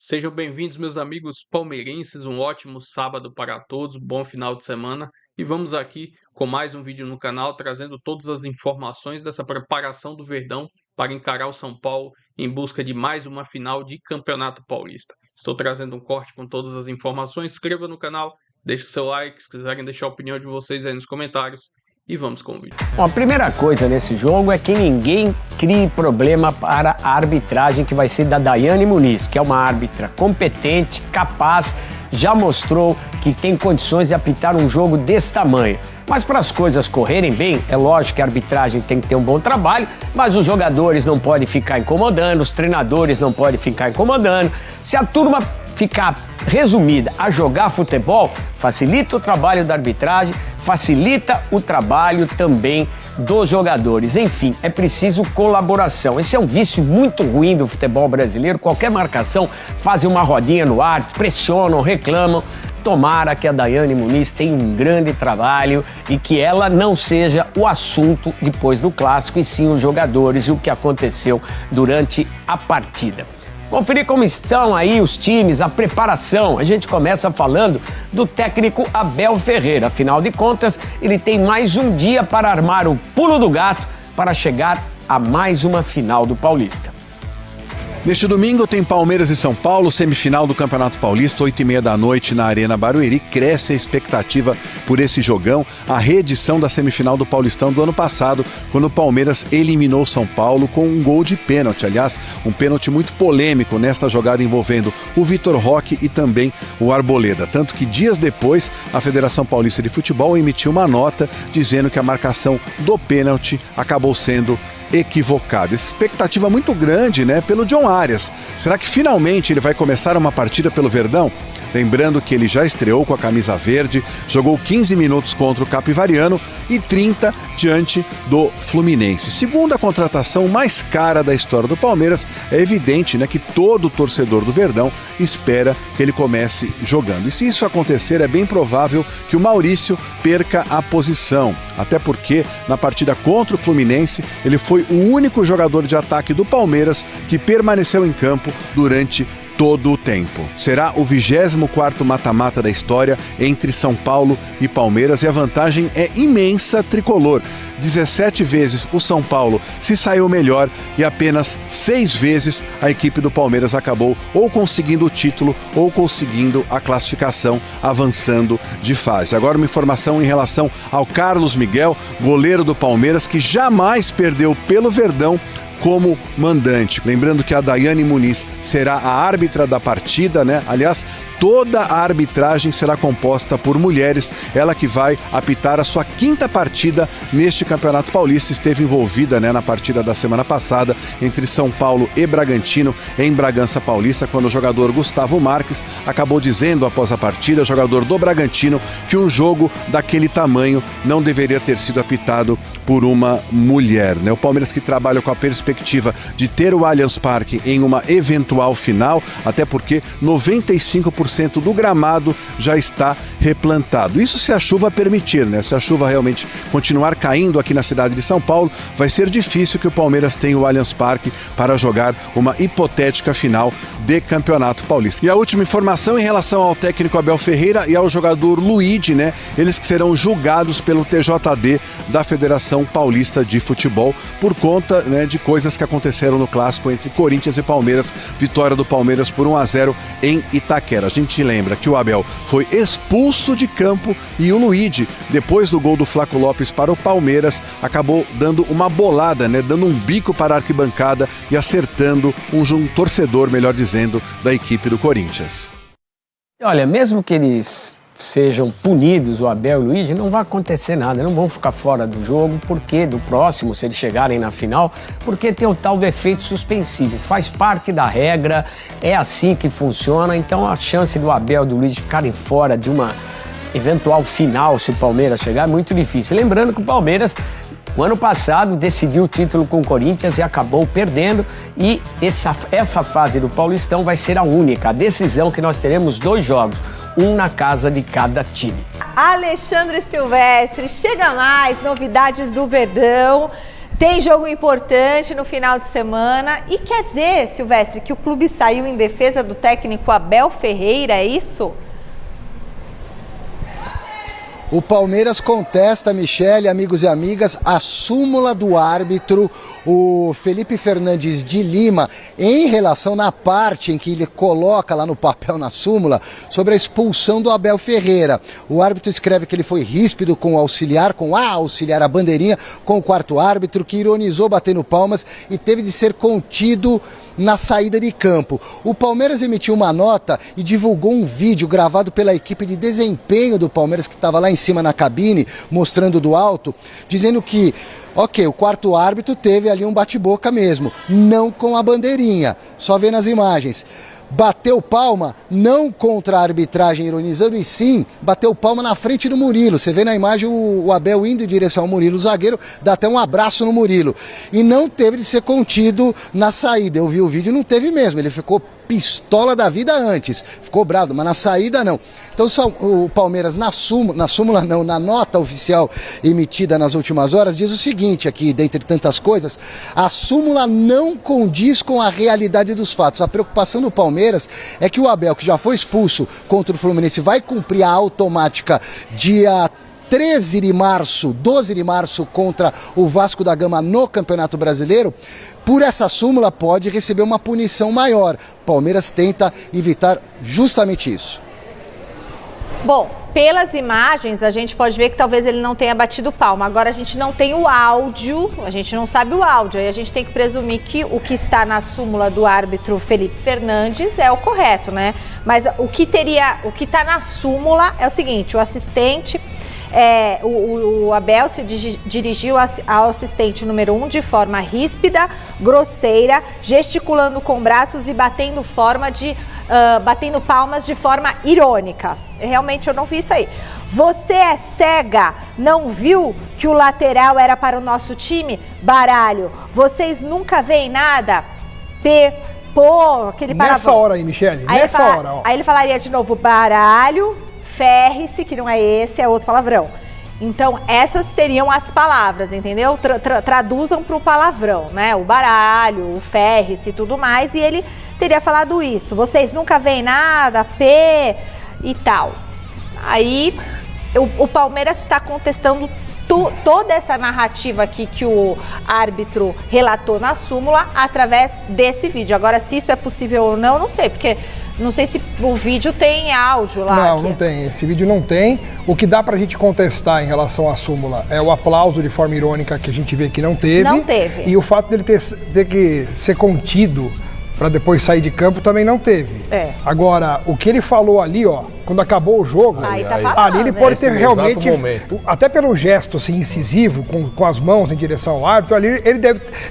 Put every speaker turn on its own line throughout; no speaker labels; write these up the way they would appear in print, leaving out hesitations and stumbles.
Sejam bem-vindos, meus amigos palmeirenses. Um ótimo sábado para todos, bom final de semana. E vamos aqui com mais um vídeo no canal, trazendo todas as informações dessa preparação do Verdão para encarar o São Paulo em busca de mais uma final de Campeonato Paulista. Estou trazendo um corte com todas as informações. Inscreva no canal, deixe seu like, se quiserem deixar a opinião de vocês aí nos comentários. E vamos com o vídeo.
Bom, a primeira coisa nesse jogo é que ninguém crie problema para a arbitragem, que vai ser da Daiane Muniz, que é uma árbitra competente, capaz, já mostrou que tem condições de apitar um jogo desse tamanho. Mas para as coisas correrem bem, é lógico que a arbitragem tem que ter um bom trabalho, mas os jogadores não podem ficar incomodando, os treinadores não podem ficar incomodando. Se a turma ficar resumida a jogar futebol, facilita o trabalho da arbitragem, facilita o trabalho também dos jogadores. Enfim, é preciso colaboração. Esse é um vício muito ruim do futebol brasileiro. Qualquer marcação, fazem uma rodinha no ar, pressionam, reclamam. Tomara que a Daiane Muniz tenha um grande trabalho e que ela não seja o assunto depois do clássico, e sim os jogadores e o que aconteceu durante a partida. Conferir como estão aí os times, a preparação. A gente começa falando do técnico Abel Ferreira. Afinal de contas, ele tem mais um dia para armar o pulo do gato para chegar a mais uma final do Paulista.
Neste domingo tem Palmeiras e São Paulo, semifinal do Campeonato Paulista, 8h30 da noite na Arena Barueri. Cresce a expectativa por esse jogão, a reedição da semifinal do Paulistão do ano passado, quando o Palmeiras eliminou São Paulo com um gol de pênalti. Aliás, um pênalti muito polêmico nesta jogada envolvendo o Vitor Roque e também o Arboleda. Tanto que dias depois, a Federação Paulista de Futebol emitiu uma nota dizendo que a marcação do pênalti acabou sendo equivocado. Expectativa muito grande, né, pelo John Arias. Será que finalmente ele vai começar uma partida pelo Verdão? Lembrando que ele já estreou com a camisa verde, jogou 15 minutos contra o Capivariano e 30 diante do Fluminense. Segunda contratação mais cara da história do Palmeiras, é evidente, né, que todo torcedor do Verdão espera que ele comece jogando. E se isso acontecer, é bem provável que o Maurício perca a posição. Até porque, na partida contra o Fluminense, ele foi o único jogador de ataque do Palmeiras que permaneceu em campo durante todo o tempo. Será o 24º mata-mata da história entre São Paulo e Palmeiras, e a vantagem é imensa tricolor. 17 vezes o São Paulo se saiu melhor e apenas 6 vezes a equipe do Palmeiras acabou ou conseguindo o título ou conseguindo a classificação, avançando de fase. Agora uma informação em relação ao Carlos Miguel, goleiro do Palmeiras, que jamais perdeu pelo Verdão como mandante. Lembrando que a Daiane Muniz será a árbitra da partida, né? Aliás, toda a arbitragem será composta por mulheres, ela que vai apitar a sua 5ª partida neste Campeonato Paulista. Esteve envolvida, né, na partida da semana passada entre São Paulo e Bragantino, em Bragança Paulista, quando o jogador Gustavo Marques acabou dizendo após a partida, jogador do Bragantino, que um jogo daquele tamanho não deveria ter sido apitado por uma mulher, né? O Palmeiras, que trabalha com a perspectiva de ter o Allianz Parque em uma eventual final, até porque 95% do gramado já está replantado. Isso se a chuva permitir, né? Se a chuva realmente continuar caindo aqui na cidade de São Paulo, vai ser difícil que o Palmeiras tenha o Allianz Parque para jogar uma hipotética final de Campeonato Paulista. E a última informação em relação ao técnico Abel Ferreira e ao jogador Luigi, né? Eles que serão julgados pelo TJD da Federação Paulista de Futebol por conta, né, de coisas que aconteceram no clássico entre Corinthians e Palmeiras, vitória do Palmeiras por 1-0 em Itaquera. A gente lembra que o Abel foi expulso de campo e o Luigi, depois do gol do Flaco Lopes para o Palmeiras, acabou dando uma bolada, né, dando um bico para a arquibancada e acertando um torcedor, melhor dizendo, da equipe do Corinthians.
Olha, mesmo que eles sejam punidos, o Abel e o Luigi, não vai acontecer nada, não vão ficar fora do jogo, porque do próximo, se eles chegarem na final, porque tem o tal do efeito suspensivo, faz parte da regra, é assim que funciona. Então a chance do Abel e do Luigi ficarem fora de uma eventual final, se o Palmeiras chegar, é muito difícil. Lembrando que o Palmeiras, o ano passado, decidiu o título com o Corinthians e acabou perdendo, e essa fase do Paulistão vai ser a única, a decisão que nós teremos 2 jogos, um na casa de cada time.
Alexandre Silvestre, chega mais, novidades do Verdão. Tem jogo importante no final de semana e quer dizer, Silvestre, que o clube saiu em defesa do técnico Abel Ferreira, é isso?
O Palmeiras contesta, Michele, amigos e amigas, a súmula do árbitro, o Felipe Fernandes de Lima, em relação na parte em que ele coloca lá no papel, na súmula, sobre a expulsão do Abel Ferreira. O árbitro escreve que ele foi ríspido com o auxiliar, a bandeirinha, com o quarto árbitro, que ironizou batendo palmas e teve de ser contido na saída de campo. O Palmeiras emitiu uma nota e divulgou um vídeo gravado pela equipe de desempenho do Palmeiras, que estava lá em cima na cabine, mostrando do alto, dizendo que, ok, o quarto árbitro teve ali um bate-boca mesmo, não com a bandeirinha, só vê nas imagens. Bateu palma, não contra a arbitragem ironizando, e sim, bateu palma na frente do Murilo. Você vê na imagem o Abel indo em direção ao Murilo, o zagueiro, dá até um abraço no Murilo. E não teve de ser contido na saída. Eu vi o vídeo, não teve mesmo, ele ficou pistola da vida antes, ficou bravo, mas na saída não. Então o Palmeiras na nota oficial emitida nas últimas horas, diz o seguinte aqui, dentre tantas coisas: a súmula não condiz com a realidade dos fatos. A preocupação do Palmeiras é que o Abel, que já foi expulso contra o Fluminense, vai cumprir a automática dia 12 de março contra o Vasco da Gama no Campeonato Brasileiro. Por essa súmula pode receber uma punição maior. Palmeiras tenta evitar justamente isso.
Bom, pelas imagens a gente pode ver que talvez ele não tenha batido palma. Agora a gente não tem o áudio, a gente não sabe o áudio. Aí a gente tem que presumir que o que está na súmula do árbitro Felipe Fernandes é o correto, né? Mas o que está na súmula é o seguinte: o assistente... o Abel se dirigiu ao assistente número 1 de forma ríspida, grosseira, gesticulando com braços e batendo palmas de forma irônica. Realmente eu não vi isso aí. Você é cega, não viu que o lateral era para o nosso time? Baralho, vocês nunca veem nada? Aquele palavrão.
Nessa hora aí, Michele, nessa hora, ó.
Aí ele falaria de novo: baralho, ferre-se, que não é esse, é outro palavrão. Então, essas seriam as palavras, entendeu? Traduzam para o palavrão, né? O baralho, o ferre-se e tudo mais. E ele teria falado isso. Vocês nunca veem nada, e tal. Aí, o Palmeiras está contestando toda essa narrativa aqui que o árbitro relatou na súmula através desse vídeo. Agora, se isso é possível ou não, não sei, porque não sei se o vídeo tem áudio lá.
Não tem. Esse vídeo não tem. O que dá pra gente contestar em relação à súmula é o aplauso de forma irônica, que a gente vê que não teve.
Não teve.
E o fato dele ter que ser contido para depois sair de campo também não teve. Agora, o que ele falou ali, ó, quando acabou o jogo, ali ele pode ter realmente, até pelo gesto assim, incisivo, com as mãos em direção ao árbitro, ali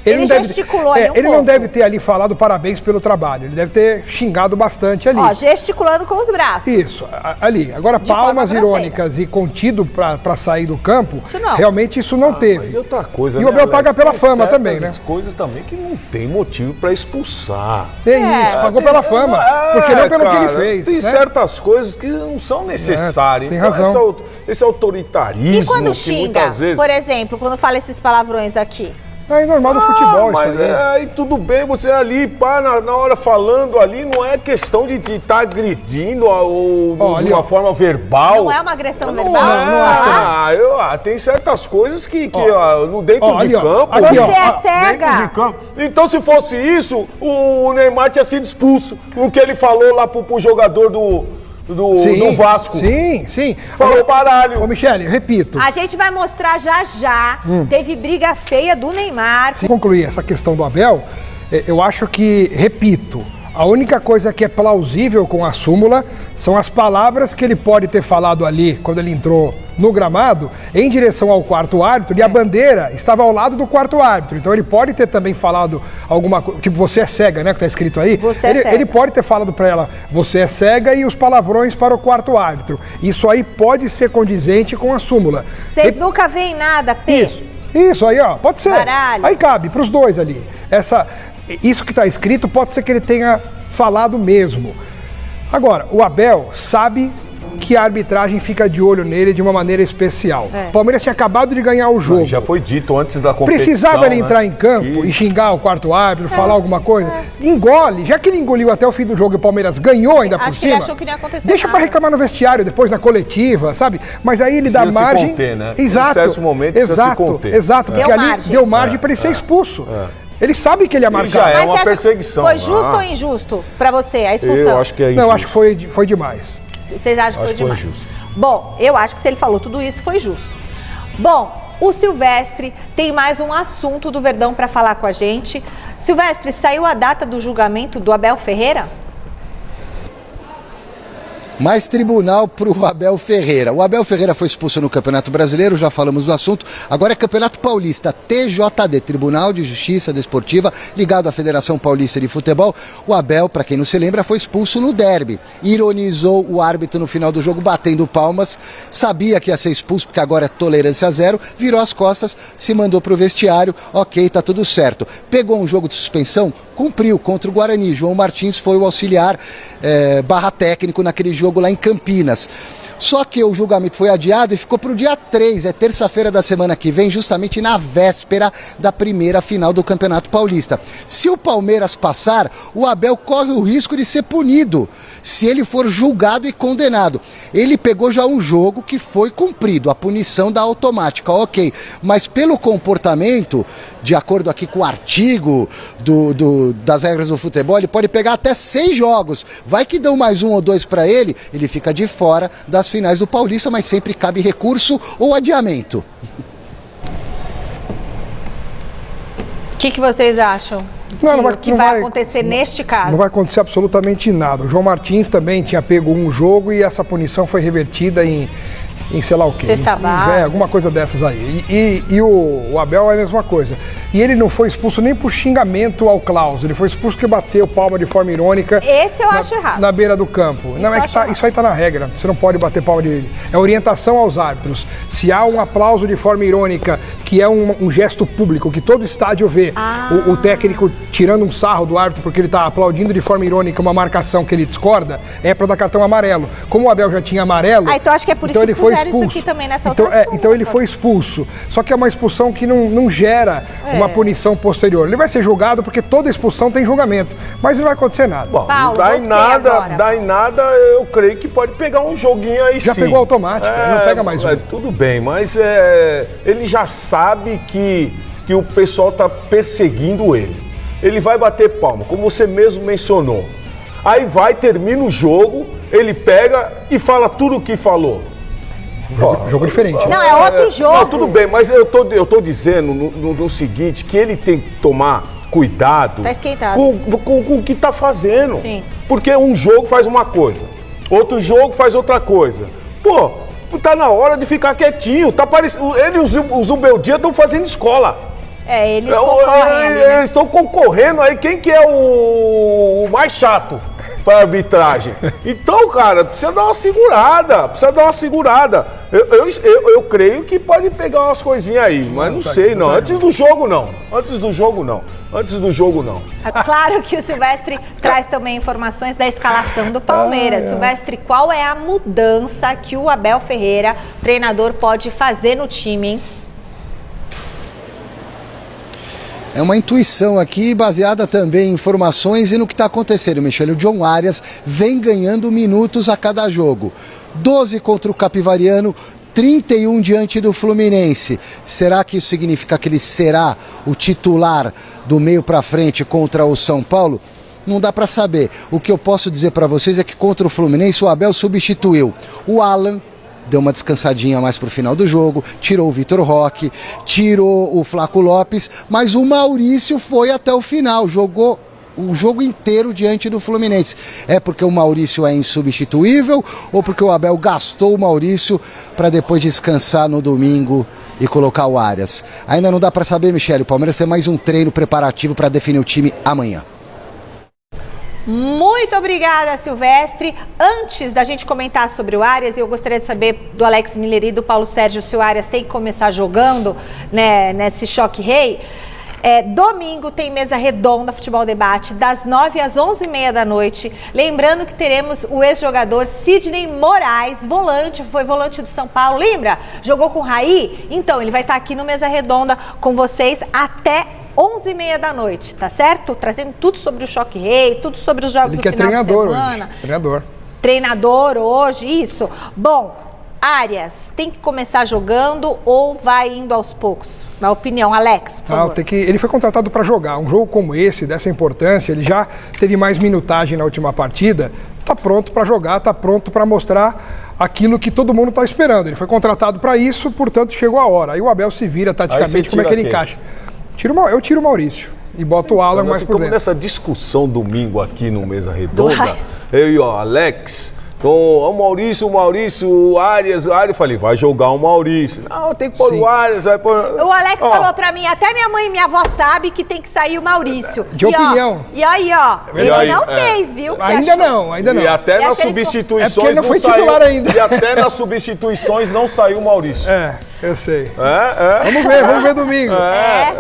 ele não deve ter ali falado parabéns pelo trabalho, ele deve ter xingado bastante ali.
Ó, gesticulando com os braços.
Isso, ali. Agora, palmas irônicas e contido para sair do campo, realmente isso não teve.
Mas outra coisa,
e o Abel paga pela fama também, né?
Coisas também que não tem motivo para expulsar.
Isso, pagou pela fama, porque não pelo que ele fez.
Tem certas coisas que não são necessárias.
Tem razão.
Esse autoritarismo.
E quando
que
xinga,
muitas vezes...
por exemplo, quando fala esses palavrões aqui?
É normal do futebol,
mas
isso aí.
Aí tudo bem, você ali, na hora falando ali, não é questão de estar agredindo ou de uma forma verbal.
Não é uma agressão verbal?
Tem certas coisas que no dentro de campo...
Você é cega.
Então, se fosse isso, o Neymar tinha sido expulso. O que ele falou lá pro jogador do Vasco.
Sim.
Falou baralho.
Ô, Michele, repito.
A gente vai mostrar já. Teve briga feia do Neymar.
Se concluir essa questão do Abel, eu acho que, repito, a única coisa que é plausível com a súmula são as palavras que ele pode ter falado ali quando ele entrou no gramado em direção ao quarto árbitro, e a bandeira estava ao lado do quarto árbitro. Então ele pode ter também falado alguma coisa, tipo, você é cega, né, que tá escrito aí. Ele pode ter falado para ela, você é cega, e os palavrões para o quarto árbitro. Isso aí pode ser condizente com a súmula.
Vocês nunca veem nada,
Isso aí, ó, pode ser.
Baralho.
Aí cabe para os dois ali. Isso que está escrito pode ser que ele tenha falado mesmo. Agora, o Abel sabe que a arbitragem fica de olho nele de uma maneira especial. O Palmeiras tinha acabado de ganhar o jogo.
Já foi dito antes da competição.
Precisava ele entrar em campo e xingar o quarto árbitro, falar alguma coisa? Engole. Já que ele engoliu até o fim do jogo e o Palmeiras ganhou ainda por cima...
Acho que ele achou que não ia acontecer
deixa
nada.
pra reclamar no vestiário, depois na coletiva, sabe? Mas aí ele dá margem...
Se conter, né?
Exato.
Em certos momentos precisa se conter.
Exato, porque ali deu margem pra ele ser expulso. Ele sabe que ele ia marcar.
Já é uma perseguição.
Foi justo ou injusto pra você a expulsão?
Eu acho que é injusto.
Não, eu acho que foi demais.
Vocês acham que foi demais?
Foi justo.
Bom, eu acho que se ele falou tudo isso, foi justo. Bom, o Silvestre tem mais um assunto do Verdão para falar com a gente. Silvestre, saiu a data do julgamento do Abel Ferreira?
Mais tribunal para o Abel Ferreira. O Abel Ferreira foi expulso no Campeonato Brasileiro, já falamos do assunto. Agora é Campeonato Paulista, TJD, Tribunal de Justiça Desportiva, ligado à Federação Paulista de Futebol. O Abel, para quem não se lembra, foi expulso no derby. Ironizou o árbitro no final do jogo, batendo palmas. Sabia que ia ser expulso, porque agora é tolerância zero. Virou as costas, se mandou para o vestiário. Ok, tá tudo certo. Pegou um jogo de suspensão, cumpriu contra o Guarani. João Martins foi o auxiliar barra técnico naquele jogo lá em Campinas. Só que o julgamento foi adiado e ficou para o dia 3, terça-feira da semana que vem, justamente na véspera da primeira final do Campeonato Paulista. Se o Palmeiras passar, o Abel corre o risco de ser punido, se ele for julgado e condenado. Ele pegou já um jogo que foi cumprido, a punição da automática, ok. Mas pelo comportamento, de acordo aqui com o artigo das regras do futebol, ele pode pegar até 6 jogos. Vai que dão mais 1 ou 2 para ele fica de fora das finais do Paulista, mas sempre cabe recurso ou adiamento.
O que vocês acham? Que vai acontecer neste caso?
Não vai acontecer absolutamente nada. O João Martins também tinha pego um jogo e essa punição foi revertida em sei lá o quê. Alguma coisa dessas aí. E o Abel é a mesma coisa. E ele não foi expulso nem por xingamento ao Klaus. Ele foi expulso porque bateu palma de forma irônica.
Esse eu acho errado.
Na beira do campo. Não, é que isso aí tá na regra. Você não pode bater palma de... É orientação aos árbitros. Se há um aplauso de forma irônica, que é um gesto público, que todo estádio vê, o técnico tirando um sarro do árbitro porque ele tá aplaudindo de forma irônica uma marcação que ele discorda, é para dar cartão amarelo. Como o Abel já tinha amarelo...
então acho que é por isso que puseram isso aqui também nessa
então ele foi expulso. Só que é uma expulsão que não gera uma punição posterior. Ele vai ser julgado porque toda expulsão tem julgamento. Mas não vai acontecer nada.
Bom,
Paulo,
dá em nada, eu creio que pode pegar um joguinho aí
já sim. Já pegou automático, não pega mais um.
Tudo bem, mas ele já sabe que o pessoal está perseguindo ele. Ele vai bater palma, como você mesmo mencionou. Aí termina o jogo, ele pega e fala tudo o que falou.
Jogo diferente.
Não, é outro jogo.
Não, tudo bem, mas eu tô dizendo no seguinte, que ele tem que tomar cuidado com o que tá fazendo.
Sim.
Porque um jogo faz uma coisa, outro jogo faz outra coisa. Pô, tá na hora de ficar quietinho. Tá parecendo, ele e o Zubeldia estão fazendo escola.
Eles concorrem.
Eles estão concorrendo aí. Quem que é o mais chato para arbitragem? Então, cara, precisa dar uma segurada. Eu creio que pode pegar umas coisinhas aí, mas não sei, não. Antes do jogo, não.
Claro que o Silvestre traz também informações da escalação do Palmeiras. Silvestre, qual é a mudança que o Abel Ferreira, treinador, pode fazer no time, hein?
É uma intuição aqui, baseada também em informações e no que está acontecendo, Michele. O John Arias vem ganhando minutos a cada jogo. 12 contra o Capivariano, 31 diante do Fluminense. Será que isso significa que ele será o titular do meio para frente contra o São Paulo? Não dá para saber. O que eu posso dizer para vocês é que contra o Fluminense o Abel substituiu o Alan, deu uma descansadinha mais pro final do jogo, tirou o Vitor Roque, tirou o Flaco Lopes, mas o Maurício foi até o final, jogou o jogo inteiro diante do Fluminense. É porque o Maurício é insubstituível ou porque o Abel gastou o Maurício para depois descansar no domingo e colocar o Arias? Ainda não dá para saber, Michele. O Palmeiras tem mais um treino preparativo para definir o time amanhã.
Muito obrigada, Silvestre. Antes da gente comentar sobre o Arias, eu gostaria de saber do Alex Miller e do Paulo Sérgio se o Arias tem que começar jogando, né, nesse choque rei. Domingo tem mesa redonda, Futebol Debate, das 9 às 11h30 da noite. Lembrando que teremos o ex-jogador Sidney Moraes, volante, foi volante do São Paulo, lembra? Jogou com o Raí? Então, ele vai estar aqui no Mesa Redonda com vocês até 11h30 da noite, tá certo? Trazendo tudo sobre o Choque Rei, tudo sobre os jogos do final de semana.
Ele que é treinador hoje.
Treinador hoje, isso. Bom, Arias, tem que começar jogando ou vai indo aos poucos? Na opinião, Alex, por favor.
Ele foi contratado para jogar. Um jogo como esse, dessa importância, ele já teve mais minutagem na última partida, tá pronto para jogar, tá pronto para mostrar aquilo que todo mundo está esperando. Ele foi contratado para isso, portanto chegou a hora. Aí o Abel se vira taticamente, como é que ele encaixa. Eu tiro o Maurício e boto o Alan mais por dentro.
Nessa discussão domingo aqui no Mesa Redonda, eu e o Alex, o Maurício, o Arias, eu falei, vai jogar o Maurício. Não, tem que pôr o Arias, vai pôr...
O Alex falou pra mim, até minha mãe e minha avó sabem que tem que sair o Maurício.
De opinião.
E aí, ele não fez, viu?
Ainda não.
E até nas substituições
ele não foi titular ainda.
E até nas substituições não saiu o Maurício.
Eu sei. Vamos ver domingo.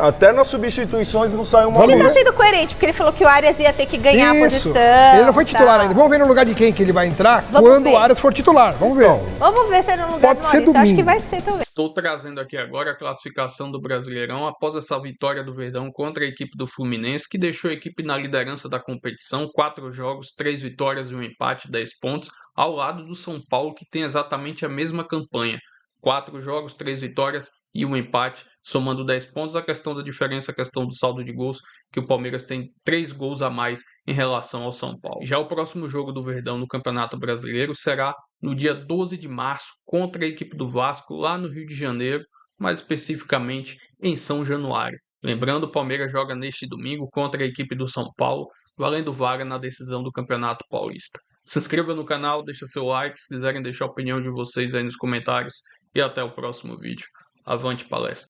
Até nas substituições não saiu o Maurício.
Ele tá sendo coerente, porque ele falou que o Arias ia ter que ganhar a posição.
Ele não foi titular ainda. Vamos ver no lugar de quem que ele vai entrar quando o Arias for titular. Vamos ver.
Vamos ver se é no lugar do Maurício. Acho que vai ser também.
Estou trazendo aqui agora a classificação do Brasileirão após essa vitória do Verdão contra a equipe do Fluminense, que deixou a equipe na liderança da competição, 4 jogos, 3 vitórias e um empate, 10 pontos, ao lado do São Paulo, que tem exatamente a mesma campanha. 4 jogos, 3 vitórias e um empate, somando 10 pontos. A questão da diferença, a questão do saldo de gols, que o Palmeiras tem 3 gols a mais em relação ao São Paulo. Já o próximo jogo do Verdão no Campeonato Brasileiro será no dia 12 de março, contra a equipe do Vasco, lá no Rio de Janeiro, mais especificamente em São Januário. Lembrando, o Palmeiras joga neste domingo contra a equipe do São Paulo, valendo vaga na decisão do Campeonato Paulista. Se inscreva no canal, deixa seu like, se quiserem deixar a opinião de vocês aí nos comentários, e até o próximo vídeo. Avante palestra!